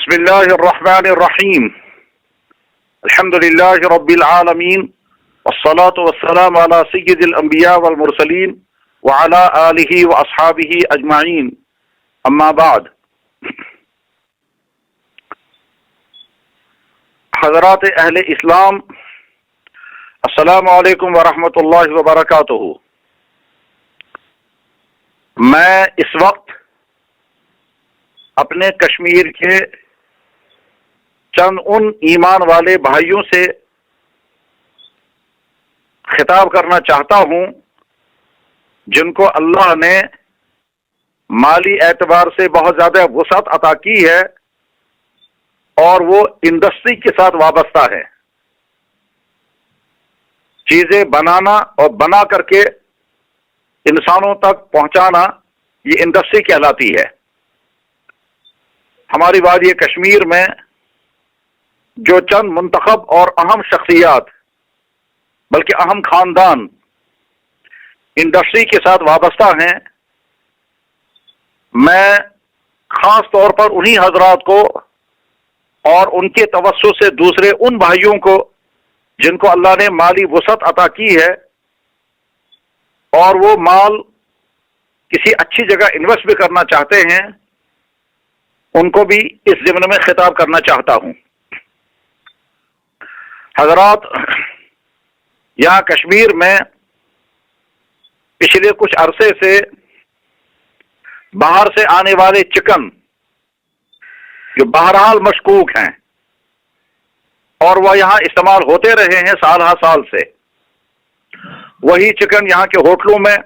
بسم اللہ الرحمن الرحیم الحمد للہ رب العالمین والصلاة والسلام علی سید الانبیاء والمرسلین وعلی آلہ واصحابہ اجمعین اما بعد. حضرات اہل اسلام، السلام علیکم ورحمۃ اللہ وبرکاتہ. میں اس وقت اپنے کشمیر کے چند ان ایمان والے بھائیوں سے خطاب کرنا چاہتا ہوں جن کو اللہ نے مالی اعتبار سے بہت زیادہ وسعت عطا کی ہے اور وہ انڈسٹری کے ساتھ وابستہ ہے. چیزیں بنانا اور بنا کر کے انسانوں تک پہنچانا یہ انڈسٹری کہلاتی ہے. ہماری وادی کشمیر میں جو چند منتخب اور اہم شخصیات بلکہ اہم خاندان انڈسٹری کے ساتھ وابستہ ہیں، میں خاص طور پر انہی حضرات کو اور ان کے توسط سے دوسرے ان بھائیوں کو جن کو اللہ نے مالی وسعت عطا کی ہے اور وہ مال کسی اچھی جگہ انویسٹ بھی کرنا چاہتے ہیں، ان کو بھی اس ضمن میں خطاب کرنا چاہتا ہوں. حضرات، یہاں کشمیر میں پچھلے کچھ عرصے سے باہر سے آنے والے چکن جو بہرحال مشکوک ہیں اور وہ یہاں استعمال ہوتے رہے ہیں سال ہر سال سے، وہی چکن یہاں کے ہوٹلوں میں،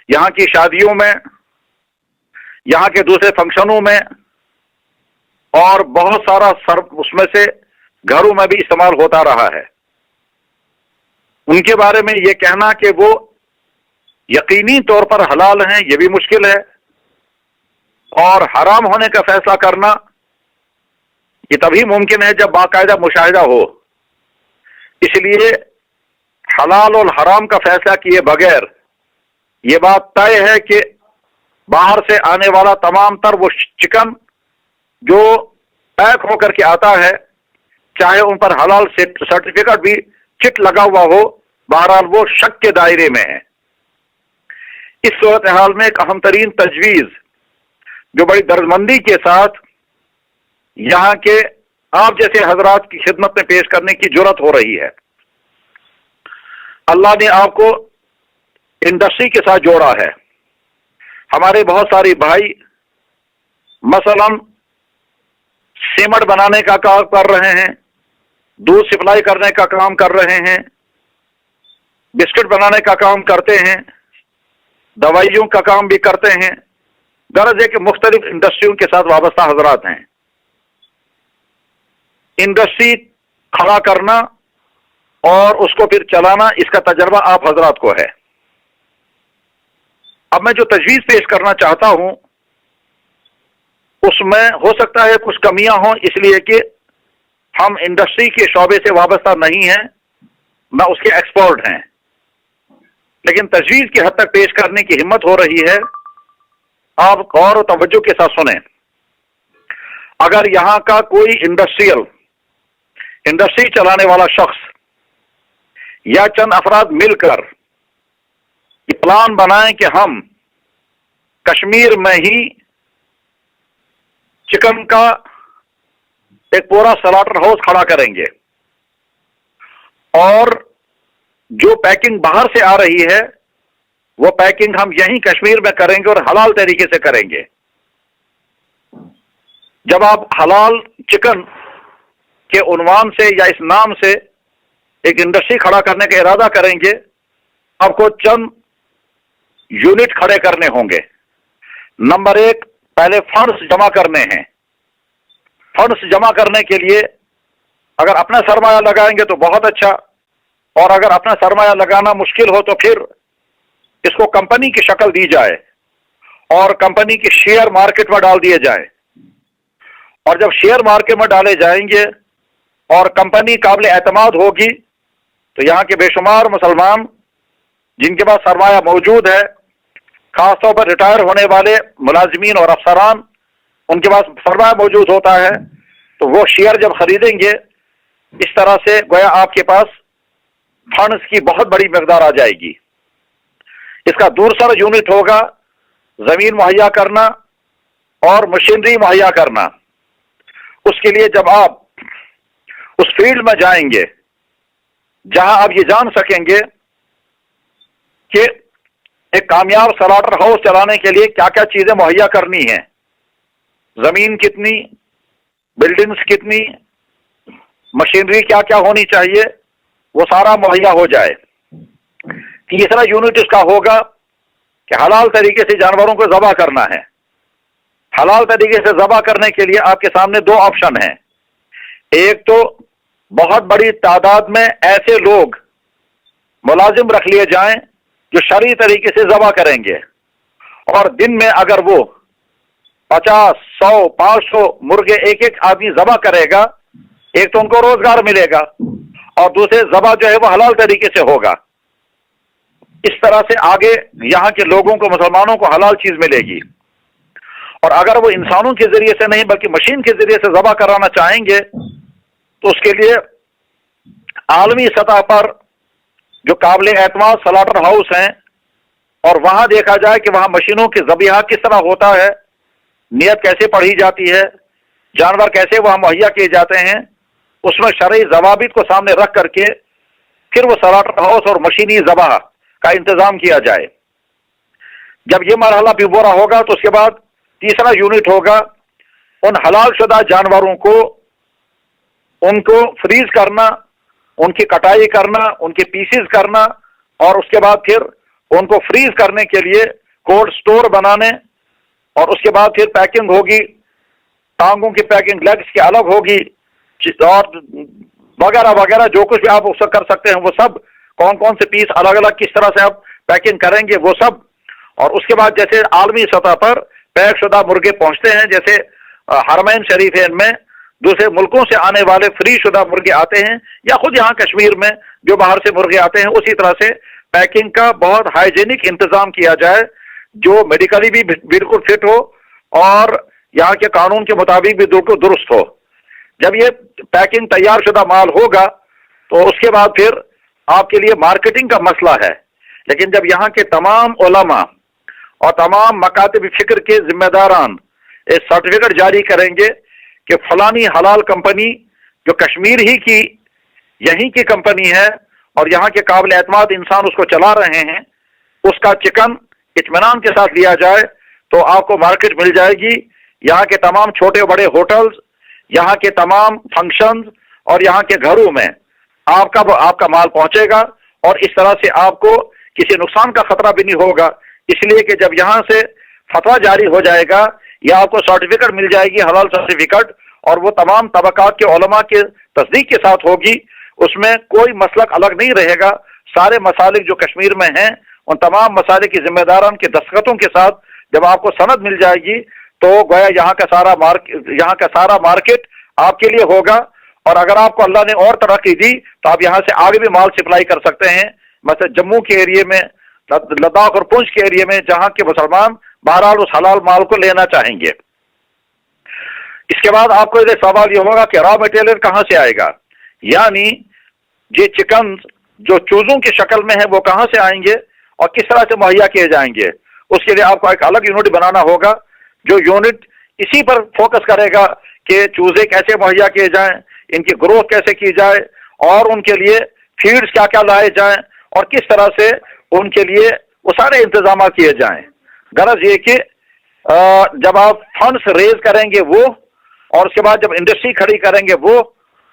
یہاں کی شادیوں میں، یہاں کے دوسرے فنکشنوں میں اور بہت سارا اس میں سے گھروں میں بھی استعمال ہوتا رہا ہے. ان کے بارے میں یہ کہنا کہ وہ یقینی طور پر حلال ہیں یہ بھی مشکل ہے، اور حرام ہونے کا فیصلہ کرنا یہ تبھی ممکن ہے جب باقاعدہ مشاہدہ ہو. اس لیے حلال اور حرام کا فیصلہ کیے بغیر یہ بات طے ہے کہ باہر سے آنے والا تمام تر وہ چکن جو پیک ہو کر کے آتا ہے، چاہے ان پر حلال سرٹیفکیٹ بھی چٹ لگا ہوا ہو، بہرحال وہ شک کے دائرے میں ہے. اس صورتحال میں ایک اہم ترین تجویز جو بڑی درجمندی کے ساتھ یہاں کے آپ جیسے حضرات کی خدمت میں پیش کرنے کی جرات ہو رہی ہے. اللہ نے آپ کو انڈسٹری کے ساتھ جوڑا ہے. ہمارے بہت سارے بھائی مثلا سیمنٹ بنانے کا کام کر رہے ہیں، دودھ سپلائی کرنے کا کام کر رہے ہیں، بسکٹ بنانے کا کام کرتے ہیں، دوائیوں کا کام بھی کرتے ہیں. غرض ہے کہ مختلف انڈسٹریوں کے ساتھ وابستہ حضرات ہیں. انڈسٹری کھڑا کرنا اور اس کو پھر چلانا، اس کا تجربہ آپ حضرات کو ہے. اب میں جو تجویز پیش کرنا چاہتا ہوں اس میں ہو سکتا ہے کچھ کمیاں ہوں، اس لیے کہ ہم انڈسٹری کے شعبے سے وابستہ نہیں ہیں، نہ اس کے ایکسپرٹ ہیں، لیکن تجویز کی حد تک پیش کرنے کی ہمت ہو رہی ہے. آپ غور و توجہ کے ساتھ سنیں. اگر یہاں کا کوئی انڈسٹری چلانے والا شخص یا چند افراد مل کر یہ پلان بنائیں کہ ہم کشمیر میں ہی چکن کا ایک پورا سلاٹر ہاؤس کھڑا کریں گے اور جو پیکنگ باہر سے آ رہی ہے وہ پیکنگ ہم یہیں کشمیر میں کریں گے اور حلال طریقے سے کریں گے. جب آپ حلال چکن کے عنوان سے یا اس نام سے ایک انڈسٹری کھڑا کرنے کا ارادہ کریں گے، آپ کو چند یونٹ کھڑے کرنے ہوں گے. نمبر ایک، پہلے فنڈز جمع کرنے ہیں. فنڈز جمع کرنے کے لیے اگر اپنا سرمایہ لگائیں گے تو بہت اچھا، اور اگر اپنا سرمایہ لگانا مشکل ہو تو پھر اس کو کمپنی کی شکل دی جائے اور کمپنی کی شیئر مارکیٹ میں ڈال دیے جائیں. اور جب شیئر مارکیٹ میں ڈالے جائیں گے اور کمپنی قابل اعتماد ہوگی تو یہاں کے بے شمار مسلمان جن کے پاس سرمایہ موجود ہے، خاص طور پر ریٹائر ہونے والے ملازمین اور افسران، ان کے پاس سرمایہ موجود ہوتا ہے، تو وہ شیئر جب خریدیں گے اس طرح سے گویا آپ کے پاس فنڈز کی بہت بڑی مقدار آ جائے گی۔ اس کا دوسرا یونٹ ہوگا زمین مہیا کرنا اور مشینری مہیا کرنا۔ اس کے لیے جب آپ اس فیلڈ میں جائیں گے جہاں آپ یہ جان سکیں گے کہ ایک کامیاب سلاٹر ہاؤس چلانے کے لیے کیا کیا چیزیں مہیا کرنی ہیں، زمین کتنی، بلڈنگز کتنی، مشینری کیا کیا ہونی چاہیے، وہ سارا مہیا ہو جائے۔ تیسرا یونٹ اس کا ہوگا کہ حلال طریقے سے جانوروں کو ذبح کرنا ہے۔ حلال طریقے سے ذبح کرنے کے لیے آپ کے سامنے دو آپشن ہیں۔ ایک تو بہت بڑی تعداد میں ایسے لوگ ملازم رکھ لیے جائیں جو شرعی طریقے سے ذبح کریں گے، اور دن میں اگر وہ 50، 100، 500 مرغے ایک ایک آدمی ذبح کرے گا، ایک تو ان کو روزگار ملے گا اور دوسرے ذبح جو ہے وہ حلال طریقے سے ہوگا۔ اس طرح سے آگے یہاں کے لوگوں کو، مسلمانوں کو حلال چیز ملے گی۔ اور اگر وہ انسانوں کے ذریعے سے نہیں بلکہ مشین کے ذریعے سے ذبح کرانا چاہیں گے تو اس کے لیے عالمی سطح پر جو قابل اعتماد سلاٹر ہاؤس ہیں، اور وہاں دیکھا جائے کہ وہاں مشینوں کے ذبیحہ کس طرح ہوتا ہے، نیت کیسے پڑھی جاتی ہے، جانور کیسے وہاں مہیا کیے جاتے ہیں، اس میں شرعی ضوابط کو سامنے رکھ کر کے پھر وہ سلاٹر ہاؤس اور مشینی ذبح کا انتظام کیا جائے۔ جب یہ مرحلہ بھی پورا ہوگا تو اس کے بعد تیسرا یونٹ ہوگا ان حلال شدہ جانوروں کو، ان کو فریز کرنا، ان کی کٹائی کرنا، ان کے پیسز کرنا، اور اس کے بعد پھر ان کو فریز کرنے کے لیے کولڈ سٹور بنانے، اور اس کے بعد پھر پیکنگ ہوگی، ٹانگوں کی پیکنگ لیگز کی الگ ہوگی، اور وغیرہ وغیرہ جو کچھ بھی آپ اس سے کر سکتے ہیں وہ سب، کون کون سے پیس الگ الگ کس طرح سے آپ پیکنگ کریں گے وہ سب۔ اور اس کے بعد جیسے عالمی سطح پر پیک شدہ مرغے پہنچتے ہیں، جیسے حرمین شریفین میں دوسرے ملکوں سے آنے والے فری شدہ مرغے آتے ہیں، یا خود یہاں کشمیر میں جو باہر سے مرغے آتے ہیں، اسی طرح سے پیکنگ کا بہت ہائیجینک انتظام کیا جائے جو میڈیکلی بھی بالکل فٹ ہو اور یہاں کے قانون کے مطابق بھی بالکل درست ہو۔ جب یہ پیکنگ تیار شدہ مال ہوگا تو اس کے بعد پھر آپ کے لیے مارکیٹنگ کا مسئلہ ہے، لیکن جب یہاں کے تمام علماء اور تمام مکاتب فکر کے ذمہ داران ایک سرٹیفکیٹ جاری کریں گے کہ فلانی حلال کمپنی جو کشمیر ہی کی یہیں کی کمپنی ہے اور یہاں کے قابل اعتماد انسان اس کو چلا رہے ہیں، اس کا چکن اطمینان کے ساتھ لیا جائے تو آپ کو مارکیٹ مل جائے گی۔ یہاں کے تمام چھوٹے بڑے ہوٹلز، یہاں کے تمام فنکشنز اور یہاں کے گھروں میں آپ کا مال پہنچے گا، اور اس طرح سے آپ کو کسی نقصان کا خطرہ بھی نہیں ہوگا، اس لیے کہ جب یہاں سے فتویٰ جاری ہو جائے گا یا آپ کو سرٹیفکیٹ مل جائے گی، حلال سرٹیفکیٹ، اور وہ تمام طبقات کے علماء کے تصدیق کے ساتھ ہوگی، اس میں کوئی مسلک الگ نہیں رہے گا۔ سارے مسالک جو کشمیر میں ہیں ان تمام مسالک کے ذمہ داران کے دستخطوں کے ساتھ جب آپ کو سند مل جائے گی تو گویا یہاں کا سارا مارکیٹ آپ کے لیے ہوگا، اور اگر آپ کو اللہ نے اور ترقی دی تو آپ یہاں سے آگے بھی مال سپلائی کر سکتے ہیں، مثلا جموں کے ایریے میں، لداخ اور پونچھ کے ایریے میں، جہاں کے مسلمان بہرحال اس حلال مال کو لینا چاہیں گے۔ اس کے بعد آپ کو یہ سوال یہ ہوگا کہ را مٹیریل کہاں سے آئے گا، یعنی یہ چکن جو چوزوں کی شکل میں ہے وہ کہاں سے آئیں گے اور کس طرح سے مہیا کیے جائیں گے۔ اس کے لیے آپ کو ایک الگ یونٹ بنانا ہوگا جو یونٹ اسی پر فوکس کرے گا کہ چوزے کیسے مہیا کیے جائیں، ان کی گروتھ کیسے کی جائے، اور ان کے لیے فیڈز کیا کیا لائے جائیں، اور کس طرح سے ان کے لیے وہ سارے انتظامات کیے جائیں۔ غرض یہ کہ جب آپ فنڈز ریز کریں گے وہ، اور اس کے بعد جب انڈسٹری کھڑی کریں گے وہ،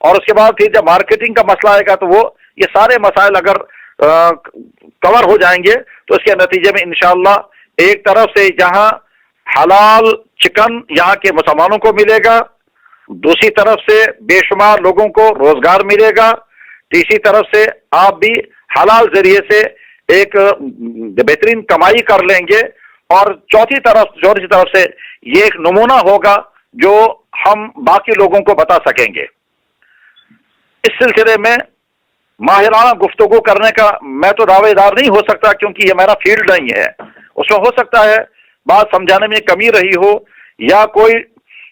اور اس کے بعد پھر جب مارکیٹنگ کا مسئلہ آئے گا تو وہ، یہ سارے مسائل اگر کور ہو جائیں گے تو اس کے نتیجے میں انشاءاللہ ایک طرف سے جہاں حلال چکن یہاں کے مسلمانوں کو ملے گا، دوسری طرف سے بے شمار لوگوں کو روزگار ملے گا، تیسری طرف سے آپ بھی حلال ذریعے سے ایک بہترین کمائی کر لیں گے، اور چوتھی طرف سے یہ ایک نمونہ ہوگا جو ہم باقی لوگوں کو بتا سکیں گے۔ اس سلسلے میں ماہرانہ گفتگو کرنے کا میں تو دعوے دار نہیں ہو سکتا کیونکہ یہ میرا فیلڈ نہیں ہے، اس میں ہو سکتا ہے بات سمجھانے میں کمی رہی ہو یا کوئی